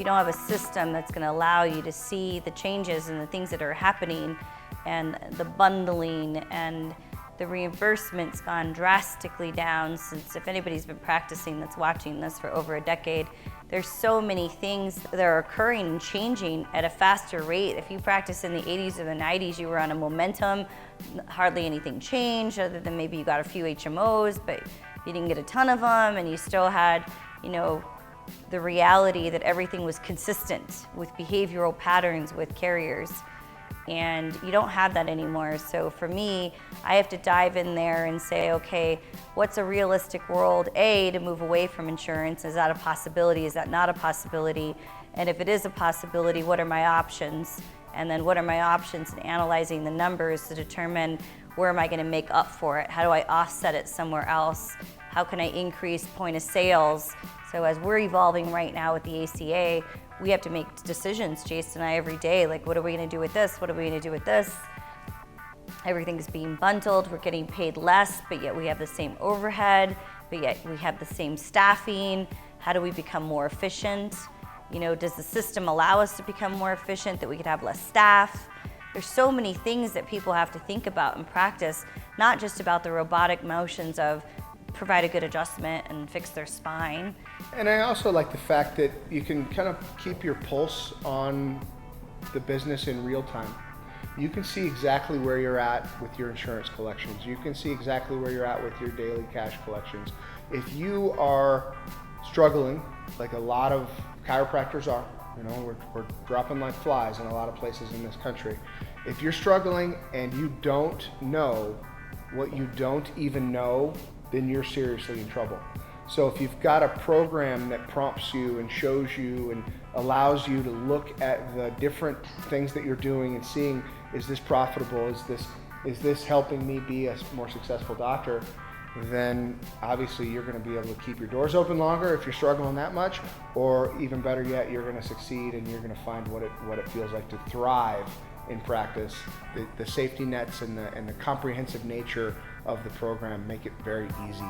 you don't have a system that's going to allow you to see the changes and the things that are happening, and the bundling and the reimbursement's gone drastically down since, if anybody's been practicing that's watching this for over a decade, there's so many things that are occurring and changing at a faster rate. If you practice in the 80s or the 90s, you were on a momentum, hardly anything changed other than maybe you got a few HMOs, but you didn't get a ton of them, and you still had, you know, the reality that everything was consistent with behavioral patterns with carriers. And you don't have that anymore. So for me, I have to dive in there and say, okay, what's a realistic world, A, to move away from insurance? Is that a possibility? Is that not a possibility? And if it is a possibility, what are my options? And then what are my options in analyzing the numbers to determine where am I going to make up for it? How do I offset it somewhere else? How can I increase point of sales? So as we're evolving right now with the ACA, we have to make decisions, Jason and I, every day, like, what are we gonna do with this? What are we gonna do with this? Everything's being bundled, we're getting paid less, but yet we have the same overhead, but yet we have the same staffing. How do we become more efficient? You know, does the system allow us to become more efficient, that we could have less staff? There's so many things that people have to think about and practice, not just about the robotic motions of provide a good adjustment and fix their spine. And I also like the fact that you can kind of keep your pulse on the business in real time. You can see exactly where you're at with your insurance collections. You can see exactly where you're at with your daily cash collections. If you are struggling, like a lot of chiropractors are, you know, we're dropping like flies in a lot of places in this country. If you're struggling and you don't know what you don't even know, then you're seriously in trouble. So if you've got a program that prompts you and shows you and allows you to look at the different things that you're doing and seeing, is this profitable? Is this helping me be a more successful doctor? Then obviously you're going to be able to keep your doors open longer if you're struggling that much, or even better yet, you're going to succeed and you're going to find what it feels like to thrive in practice. The safety nets and the comprehensive nature of the program make it very easy.